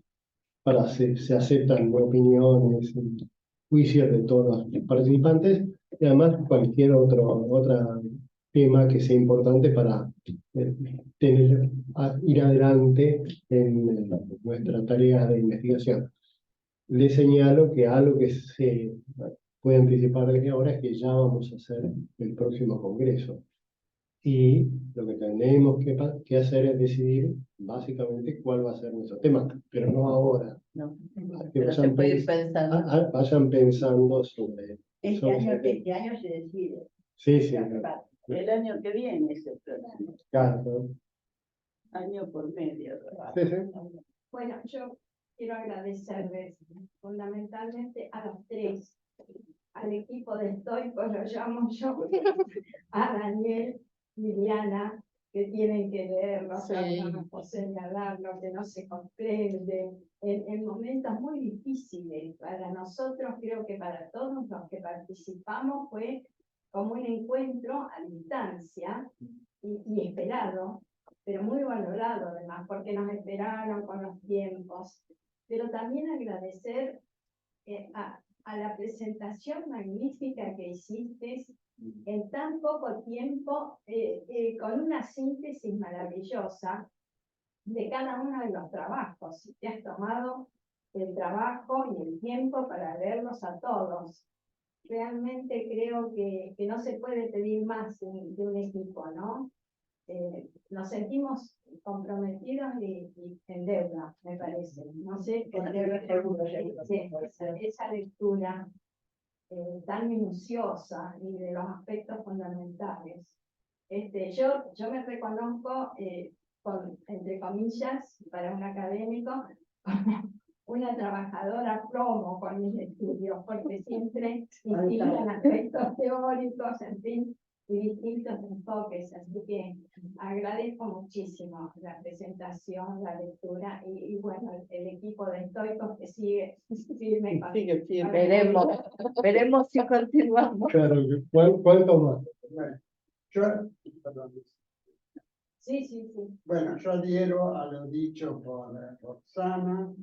Speaker 1: para se aceptan opiniones y juicios de todos los participantes, y además cualquier otro tema que sea importante para ir adelante en nuestra tarea de investigación. Les señalo que algo que se puede anticipar desde ahora es que ya vamos a hacer el próximo congreso. Y lo que tenemos que hacer es decidir básicamente cuál va a ser nuestro tema, pero no ahora.
Speaker 3: No,
Speaker 1: Que
Speaker 3: pero se puede ir pensando.
Speaker 1: vayan pensando sobre
Speaker 4: Este año
Speaker 1: tema.
Speaker 4: se decide.
Speaker 1: Sí, sí,
Speaker 4: El año que viene es el programa.
Speaker 1: claro.
Speaker 4: Año por medio.
Speaker 1: Sí, sí.
Speaker 5: Bueno, yo quiero agradecerles fundamentalmente a los tres, al equipo de Estoico, lo llamo yo, a Daniel, Liliana, que tienen que leerlo,
Speaker 2: Sí.
Speaker 5: por señalarlo, que no se comprende, en momentos muy difíciles para nosotros, creo que para todos los que participamos fue como un encuentro a distancia y esperado, pero muy valorado además, porque nos esperaron con los tiempos. Pero también agradecer a la presentación magnífica que hiciste en tan poco tiempo, con una síntesis maravillosa de cada uno de los trabajos. Te has tomado el trabajo y el tiempo para leerlos a todos. Realmente creo que no se puede pedir más de un equipo, ¿no? Nos sentimos comprometidos y en deuda, me parece. No sé, esa lectura tan minuciosa y de los aspectos fundamentales. Yo me reconozco, entre comillas, para un académico, como una trabajadora promo con mis estudios, porque siempre distinguían aspectos teóricos, en fin, y distintos enfoques, así que agradezco muchísimo la presentación, la lectura y bueno, el equipo de estoicos que sigue firme.
Speaker 2: Sigue firme.
Speaker 3: Veremos si continuamos.
Speaker 1: Claro, ¿cuánto más?
Speaker 6: Bueno, perdón.
Speaker 5: Sí.
Speaker 6: Bueno, yo adhiero a lo dicho por Roxana,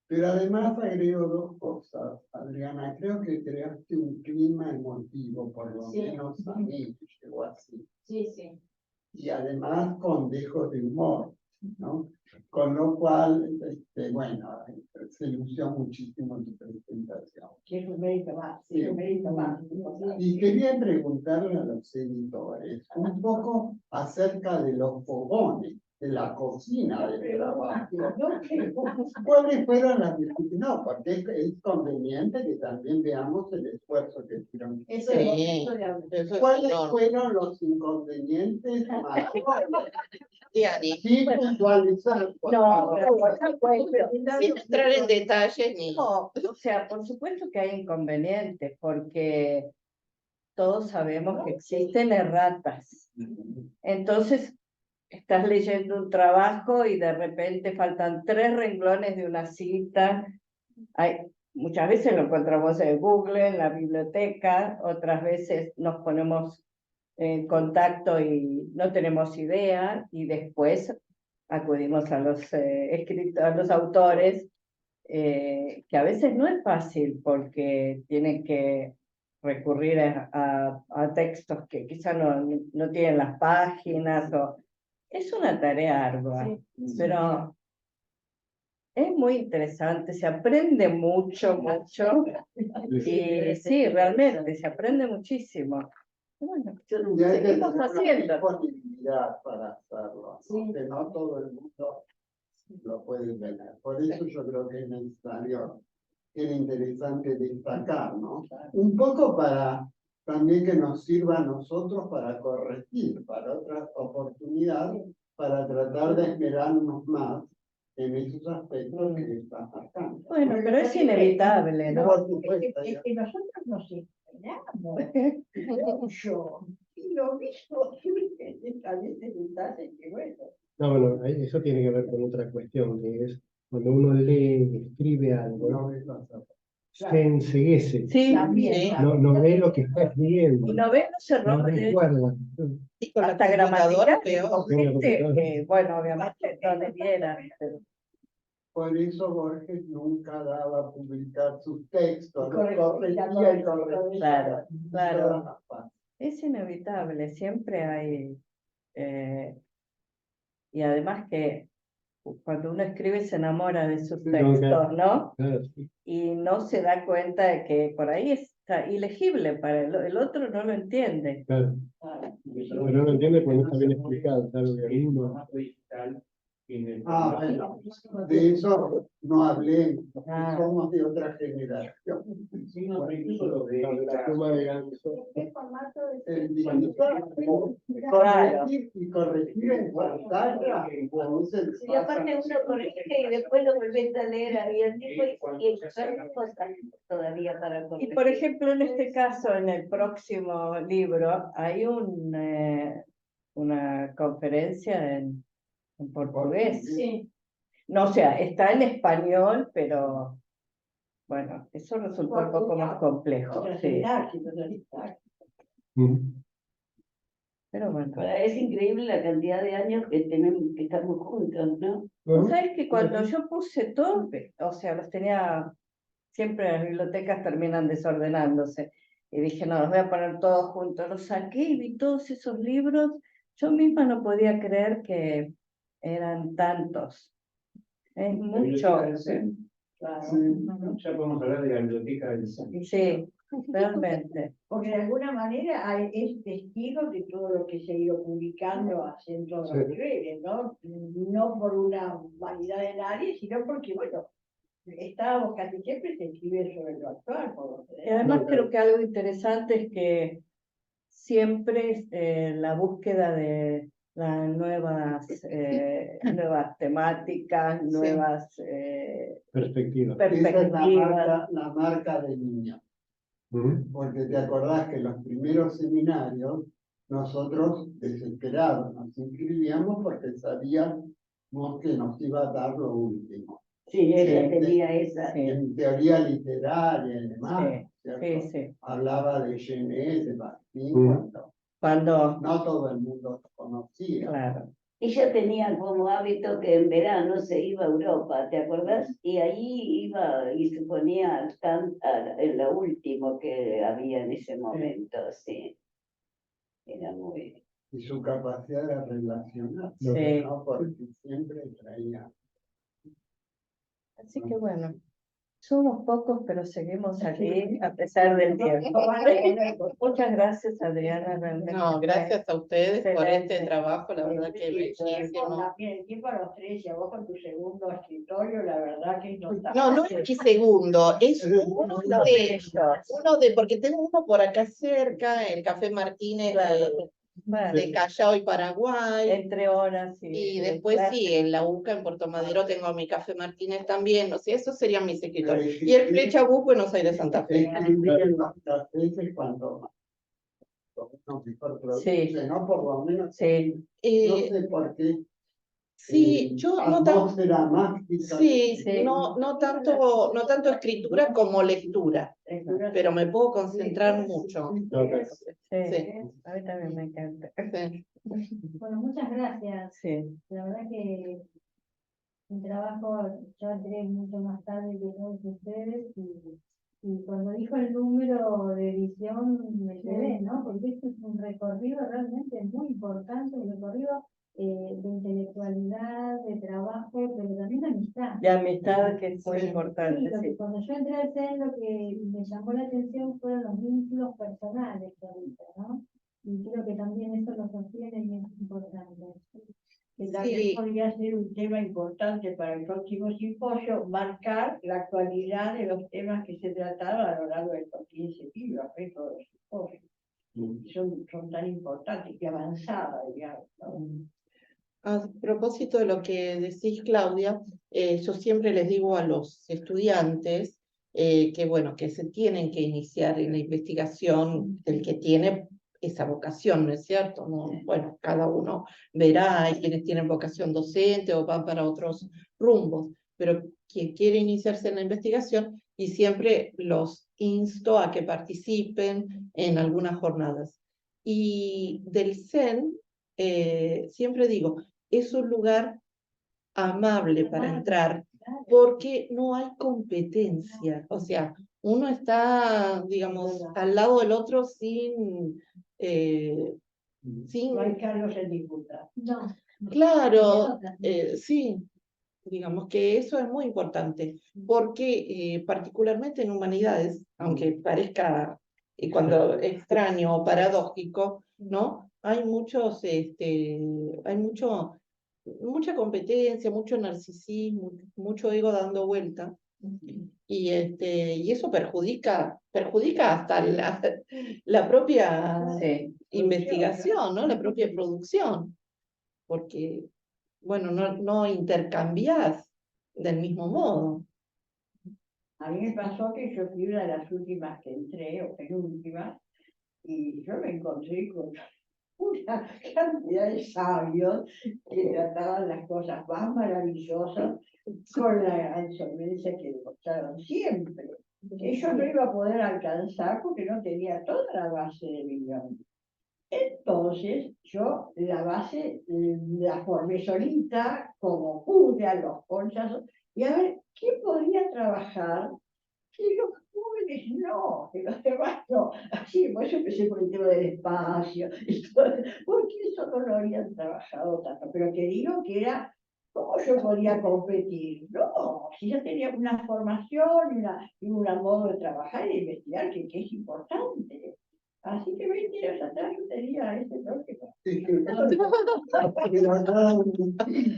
Speaker 6: pero además agrego dos cosas, Adriana. Creo que creaste un clima emotivo, por lo menos a mí, llegó así.
Speaker 5: Sí.
Speaker 6: Y además con dejos de humor, ¿no? Con lo cual, bueno, se lució muchísimo tu presentación.
Speaker 4: Que un mérito más,
Speaker 6: Sí.
Speaker 4: un mérito más.
Speaker 6: Y quería preguntarle a los editores un poco acerca de los fogones, de la cocina del trabajo. ¿Cuáles fueron las dificultades? No, porque es conveniente que también veamos el esfuerzo que hicieron.
Speaker 5: Eso
Speaker 2: Sí, eso
Speaker 6: ¿Cuáles
Speaker 2: es
Speaker 6: fueron los inconvenientes mayores?
Speaker 2: Diani,
Speaker 6: Sí, puntualizar. por favor.
Speaker 2: sin entrar en detalles ni...
Speaker 3: No, o sea, por supuesto que hay inconvenientes, porque todos sabemos que existen erratas. Entonces, estás leyendo un trabajo y de repente faltan 3 renglones de una cita. muchas veces lo encontramos en Google, en la biblioteca, otras veces nos ponemos en contacto y no tenemos idea, y después acudimos a los a los autores, que a veces no es fácil porque tienen que recurrir a textos que quizá no tienen las páginas, o es una tarea ardua, pero es muy interesante, se aprende mucho, y sí, realmente se aprende muchísimo. Bueno,
Speaker 6: Y hay que
Speaker 3: seguimos
Speaker 6: tener una
Speaker 3: haciendo.
Speaker 6: disponibilidad para hacerlo, ¿no? Que no todo el mundo lo puede tener. Por eso yo creo que es necesario, que era interesante destacar, ¿no? Un poco para también que nos sirva a nosotros para corregir, para otras oportunidades, para tratar de esmerarnos más en esos aspectos que están marcando.
Speaker 3: Bueno, pero es inevitable, ¿no?
Speaker 6: Por supuesto,
Speaker 5: Es que nosotros nos esperamos. Yo, y lo mismo, a veces estás en que bueno.
Speaker 1: No, bueno, eso tiene que ver con otra cuestión, que es cuando uno lee, escribe algo,
Speaker 6: no es lo
Speaker 1: se enceguece,
Speaker 3: Sí,
Speaker 2: Sí.
Speaker 1: no ve lo que está
Speaker 3: y
Speaker 1: escribiendo,
Speaker 3: no ven los
Speaker 1: no
Speaker 3: errores,
Speaker 1: recuerda.
Speaker 2: Y con la
Speaker 3: hasta
Speaker 2: computadora
Speaker 3: gramaticales,
Speaker 2: peor.
Speaker 3: con gente que, bueno, obviamente no le dieran, pero
Speaker 6: Por eso Borges nunca daba a publicar sus textos, los
Speaker 5: Corregía,
Speaker 6: corregía y corregía.
Speaker 3: claro, claro.
Speaker 6: Todas las partes.
Speaker 3: Es inevitable, siempre hay, y además que cuando uno escribe se enamora de sus
Speaker 1: Sí,
Speaker 3: textos, ¿no?
Speaker 1: Claro, sí,
Speaker 3: Y no se da cuenta de que por ahí está ilegible para el otro, no lo entiende.
Speaker 1: claro. Pero no lo entiende porque no está bien explicado, es algo que uno...
Speaker 6: Ah, bueno, de eso no hablé,
Speaker 3: Ah.
Speaker 6: somos de otra generación.
Speaker 1: No, de la pluma de ganso.
Speaker 5: ¿Qué formato de
Speaker 6: El digital,
Speaker 3: Claro.
Speaker 6: y corregir en pantalla, a mí se les
Speaker 4: Y
Speaker 6: pasa.
Speaker 4: aparte uno corrige y después lo volvés a leer abierto y encuentra cosas todavía para
Speaker 3: Y
Speaker 4: corregir.
Speaker 3: por ejemplo, en este caso, en el próximo libro, hay una conferencia en portugués.
Speaker 5: Sí.
Speaker 3: No, o sea, está en español, pero bueno, eso resultó un poco más complejo.
Speaker 5: Otra
Speaker 3: Sí.
Speaker 1: Mm.
Speaker 3: Pero bueno.
Speaker 4: Ahora, es increíble la cantidad de años que tenemos, que estamos juntos, ¿no?
Speaker 3: Vos sabés que cuando yo puse todo, o sea, los tenía, siempre las bibliotecas terminan desordenándose. Y dije, no, los voy a poner todos juntos. Los saqué y vi todos esos libros. Yo misma no podía creer que eran tantos. Es mucho.
Speaker 7: Ya podemos hablar de la biblioteca del centro.
Speaker 3: Sí, realmente.
Speaker 5: Porque de alguna manera es testigo de todo lo que se ha ido publicando en todos los
Speaker 1: Sí.
Speaker 5: niveles, ¿no? No por una vanidad de nadie, sino porque, bueno, estábamos casi siempre se escribe sobre lo actual, por lo
Speaker 3: Y
Speaker 5: general.
Speaker 3: además creo que algo interesante es que siempre la búsqueda de las nuevas temáticas, nuevas
Speaker 1: Perspectiva.
Speaker 6: Esa es
Speaker 3: perspectivas.
Speaker 6: la marca de niño.
Speaker 1: Mm.
Speaker 6: Porque te acordás que en los primeros seminarios nosotros desesperados nos inscribíamos porque sabíamos que nos iba a dar lo último.
Speaker 4: Sí, ella
Speaker 6: Sí,
Speaker 4: tenía esa.
Speaker 3: Sí,
Speaker 6: En teoría literaria y demás, ¿cierto?
Speaker 3: sí, sí.
Speaker 6: Hablaba de Genet, de Bakhtin, cuando
Speaker 3: Cuando,
Speaker 6: no todo el mundo lo conocía.
Speaker 3: claro,
Speaker 4: Ella tenía como hábito que en verano se iba a Europa, ¿te acordás? Y ahí iba y se ponía en lo último que había en ese momento, sí. Era muy...
Speaker 6: Y su capacidad de relacionarse,
Speaker 3: Sí.
Speaker 6: ¿no? Porque siempre traía.
Speaker 3: así que bueno, somos pocos, pero seguimos aquí a pesar del tiempo. Muchas gracias, Adriana, realmente.
Speaker 2: No, gracias a ustedes por este
Speaker 3: Excelente.
Speaker 2: trabajo, la verdad que bellísimo.
Speaker 5: También el tiempo a los tres y a vos con tu segundo escritorio, la verdad que no está.
Speaker 2: No, no es mi segundo, es uno de, porque tengo uno por acá cerca, el Café Martínez
Speaker 3: Claro. Bueno,
Speaker 2: de Callao y Paraguay.
Speaker 3: entre horas
Speaker 2: Y después sí, en la UCA, en Puerto Madero, tengo mi Café Martínez también, o sea, esos serían mis escritores. Y el Flecha Bus, Buenos Aires, Santa Fe.
Speaker 6: Escribir las veces cuando más. Mejor produce,
Speaker 3: Sí.
Speaker 6: ¿no? Por lo menos.
Speaker 3: Sí,
Speaker 6: No sé por qué
Speaker 2: Sí, yo no tanto.
Speaker 6: atmósfera mágica.
Speaker 2: Sí,
Speaker 3: Sí.
Speaker 2: no tanto escritura como lectura, pero me puedo concentrar mucho.
Speaker 3: Sí, a mí también me encanta.
Speaker 2: Sí.
Speaker 5: Bueno, muchas gracias.
Speaker 3: Sí,
Speaker 5: La verdad que mi trabajo, yo entré mucho más tarde que todos ustedes y cuando dijo el número de edición me quedé, ¿no? Porque esto es un recorrido realmente muy importante, un recorrido de intelectualidad, de trabajo, pero también de amistad.
Speaker 3: de amistad que es muy
Speaker 2: Sí.
Speaker 3: importante,
Speaker 5: Sí,
Speaker 3: sí.
Speaker 5: cuando yo entré al CEN lo que me llamó la atención fueron los vínculos personales ahorita, ¿no? Y creo que también eso lo sostiene y es importante.
Speaker 8: Que también
Speaker 2: Sí.
Speaker 8: podría ser un tema importante para el próximo simposio, marcar la actualidad de los temas que se trataron a lo largo de estos 15 libros, todos los simposios. Son tan importantes y avanzadas, digamos, ¿no?
Speaker 2: A propósito de lo que decís, Claudia, yo siempre les digo a los estudiantes que, bueno, que se tienen que iniciar en la investigación el que tiene esa vocación, ¿no es cierto? No, bueno, cada uno verá, hay quienes tienen vocación docente o van para otros rumbos, pero quien quiere iniciarse en la investigación, y siempre los insto a que participen en algunas jornadas. Y del CEN, siempre digo, es un lugar amable para entrar, porque no hay competencia. O sea, uno está, digamos, al lado del otro sin...
Speaker 8: No hay cargos en disputa.
Speaker 5: No.
Speaker 2: Claro, sí, digamos que eso es muy importante, porque particularmente en humanidades, aunque parezca cuando extraño o paradójico, ¿no? Hay mucha competencia, mucho narcisismo, mucho ego dando vuelta, y eso perjudica hasta la propia
Speaker 3: Sí.
Speaker 2: investigación, ¿no? La propia producción, porque, bueno, no intercambiás del mismo modo.
Speaker 8: A mí me pasó que yo fui una de las últimas que entré, o penúltimas, y yo me encontré con una cantidad de sabios que trataban las cosas más maravillosas con la gran solvencia que demostraron siempre. Que yo no iba a poder alcanzar porque no tenía toda la base de Millón. Entonces, yo la base la formé solita, como pude, a los ponchazos, y a ver qué podía trabajar que los jóvenes no, que los demás no. Así, por eso empecé por el tema del espacio, y todo, porque eso no lo habían trabajado tanto. Pero te digo que era, ¿cómo yo podía competir? No, si yo tenía una formación y un modo de trabajar y de investigar que es importante. Así que 20 años atrás yo tenía ese problema.
Speaker 6: Sí, pero nada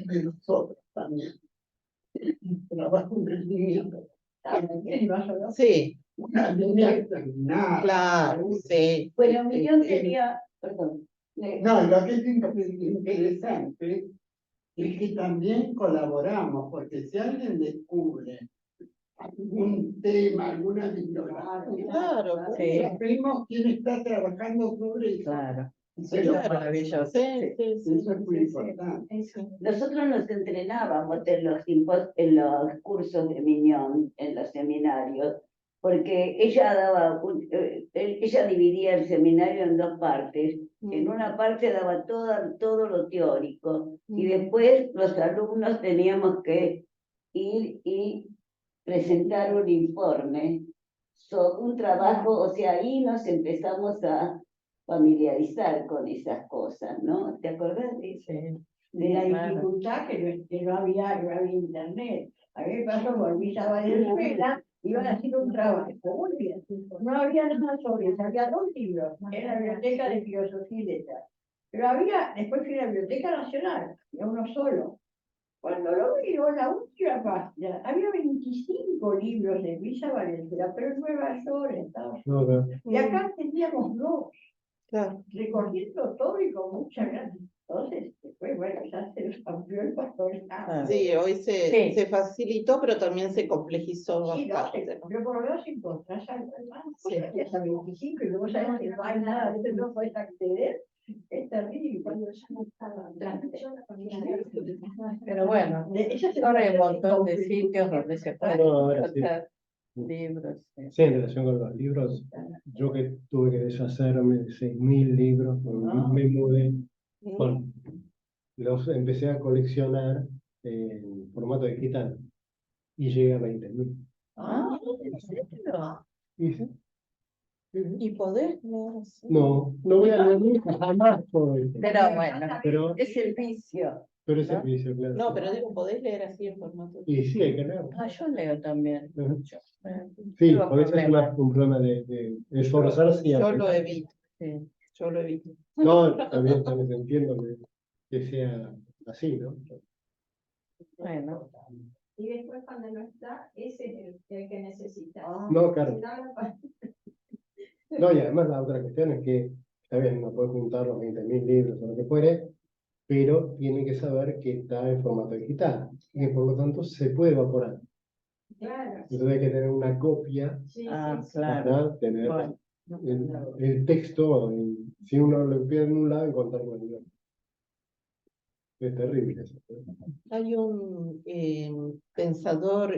Speaker 6: de nosotros también. Trabajo un rendimiento.
Speaker 2: Sí,
Speaker 6: Una línea determinada.
Speaker 2: claro, sí.
Speaker 4: Bueno, Millón tenía, perdón,
Speaker 6: No, lo que es interesante es que también colaboramos, porque si alguien descubre algún tema, alguna bibliografía,
Speaker 2: Claro,
Speaker 3: Sí.
Speaker 6: sabemos quién está trabajando sobre eso.
Speaker 3: Claro.
Speaker 6: Y se lo
Speaker 2: Claro.
Speaker 3: Maravilloso.
Speaker 2: Sí, sí, sí.
Speaker 6: Eso es muy importante.
Speaker 4: nosotros nos entrenábamos en en los cursos de Miñón, en los seminarios, porque ella ella dividía el seminario en dos partes. En una parte daba todo lo teórico y después los alumnos teníamos que ir y presentar un informe sobre un trabajo, o sea, ahí nos empezamos a familiarizar con esas cosas, ¿no? ¿Te acordás de eso?
Speaker 3: Sí.
Speaker 8: De la
Speaker 3: Claro.
Speaker 8: dificultad que no había internet. A mí me pasó con Luisa Valenzuela, iban a hacer un trabajo, muy bien. No había nada sobre eso, había 2 libros en la Biblioteca de Filosofía y Letras. Pero después fui a la Biblioteca Nacional, había uno solo. Cuando lo miró la última página, había 25 libros de Luisa Valenzuela, pero en Nueva York, en Estados Unidos. Y acá teníamos 2,
Speaker 2: Claro.
Speaker 8: recorriendo todo y con mucha ganas. Entonces, después, bueno, ya se nos amplió el panorama.
Speaker 2: Sí, hoy
Speaker 3: Sí.
Speaker 2: se facilitó, pero también se complejizó
Speaker 8: Sí, no,
Speaker 2: bastante, ¿no?
Speaker 8: pero por lo menos encontrás algo más.
Speaker 2: Sí.
Speaker 8: Ya hasta 25 y luego sabemos que no hay nada, de eso no puedes acceder. Es terrible.
Speaker 3: Pero bueno, ahora hay un montón de sitios donde se pueden
Speaker 1: No, ahora sí.
Speaker 3: encontrar libros.
Speaker 1: Sí, en relación con los libros, yo que tuve que deshacerme de 6.000 libros, cuando me mudé, bueno, los empecé a coleccionar en formato digital y llegué a 20.000.
Speaker 3: Ah, ¿en serio?
Speaker 1: Y sí,
Speaker 2: ¿Y podés leer así?
Speaker 1: no voy a leer nunca, jamás puedo.
Speaker 3: Pero bueno,
Speaker 1: Pero,
Speaker 3: es el vicio.
Speaker 1: pero es
Speaker 3: ¿no?
Speaker 1: servicio, claro.
Speaker 2: No, pero digo, ¿podés leer así en formato?
Speaker 1: Y sí, hay que leer.
Speaker 3: Ah, yo leo también.
Speaker 1: Ujú.
Speaker 3: mucho.
Speaker 1: Sí,
Speaker 3: Tengo
Speaker 1: porque ese es
Speaker 3: problemas.
Speaker 1: un problema de esforzarse y
Speaker 2: Yo lo
Speaker 1: aprender.
Speaker 2: evito,
Speaker 3: Sí.
Speaker 2: yo lo evito.
Speaker 1: No, también entiendo que sea así, ¿no?
Speaker 3: Bueno,
Speaker 5: Y después cuando no está, ese es el que necesitas.
Speaker 1: No, claro.
Speaker 5: Si no, no-
Speaker 1: No, y además la otra cuestión es que, está bien, no puede juntar los 20.000 libros o lo que fuere, pero tiene que saber que está en formato digital y que por lo tanto se puede evaporar.
Speaker 5: Claro.
Speaker 1: Entonces hay que tener una copia
Speaker 5: Sí,
Speaker 3: ah,
Speaker 5: sí, sí.
Speaker 3: claro.
Speaker 1: para tener
Speaker 3: Bueno,
Speaker 1: el texto, si uno lo pierde en un lado, encontrarlo en el otro. Es terrible eso.
Speaker 2: Hay un pensador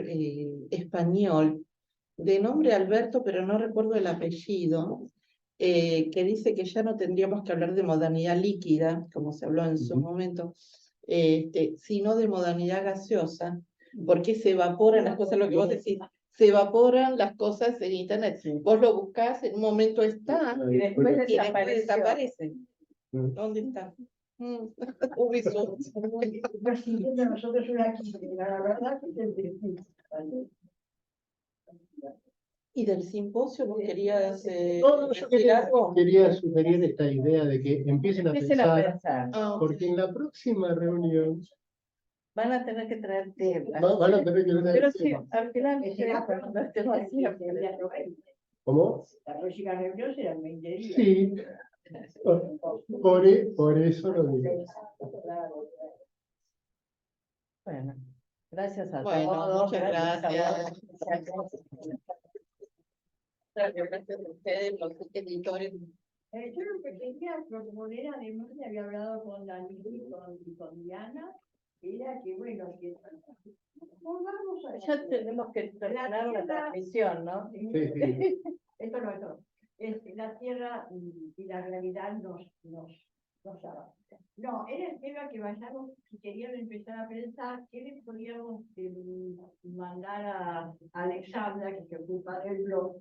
Speaker 2: español de nombre Alberto, pero no recuerdo el apellido, que dice que ya no tendríamos que hablar de modernidad líquida, como se habló en su
Speaker 1: Ujú.
Speaker 2: momento, sino de modernidad gaseosa, porque se evaporan las cosas, lo que vos decís, se evaporan las cosas en internet.
Speaker 3: Sí.
Speaker 2: Vos lo buscás, en un momento está,
Speaker 3: Y después
Speaker 2: y después
Speaker 3: desapareció.
Speaker 2: desaparece.
Speaker 1: Mm.
Speaker 2: ¿Dónde está? Ubisoft.
Speaker 8: Estamos sintiendo nosotros una quimera, la verdad que es difícil.
Speaker 2: ¿Y del simposio vos querías
Speaker 1: No, yo
Speaker 2: decir algo?
Speaker 1: quería sugerir esta idea de que empiecen a
Speaker 3: Empiecen a
Speaker 1: pensar,
Speaker 3: pensar.
Speaker 2: Ah,
Speaker 1: porque en la próxima reunión
Speaker 3: Van a tener que traer temas.
Speaker 1: van a tener que ver
Speaker 3: Pero
Speaker 1: el
Speaker 3: sí,
Speaker 1: tema.
Speaker 3: al final
Speaker 8: Ese
Speaker 3: será
Speaker 8: era
Speaker 3: cuando estemos así.
Speaker 1: ¿Cómo?
Speaker 8: La próxima reunión será en 20 días.
Speaker 1: Sí, por eso lo digo.
Speaker 3: Bueno, gracias a
Speaker 2: Bueno,
Speaker 3: todos.
Speaker 2: muchas gracias.
Speaker 3: Gracias.
Speaker 2: Gracias a ustedes, los editores.
Speaker 8: Yo lo que quería proponer, además de había hablado con Daniel y con Diana, era que, bueno, que volvamos a
Speaker 3: Ya tenemos que terminar la transmisión, ¿no?
Speaker 1: Sí, sí.
Speaker 8: Esto no, esto. La Tierra y la realidad nos avanza. No, era el tema que vayamos, si querían empezar a pensar, ¿qué les podíamos mandar a Alexandra, que se ocupa del blog,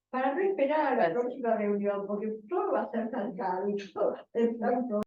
Speaker 8: para no esperar a la próxima reunión? Porque todo va a ser tan caro y todo va a ser tanto.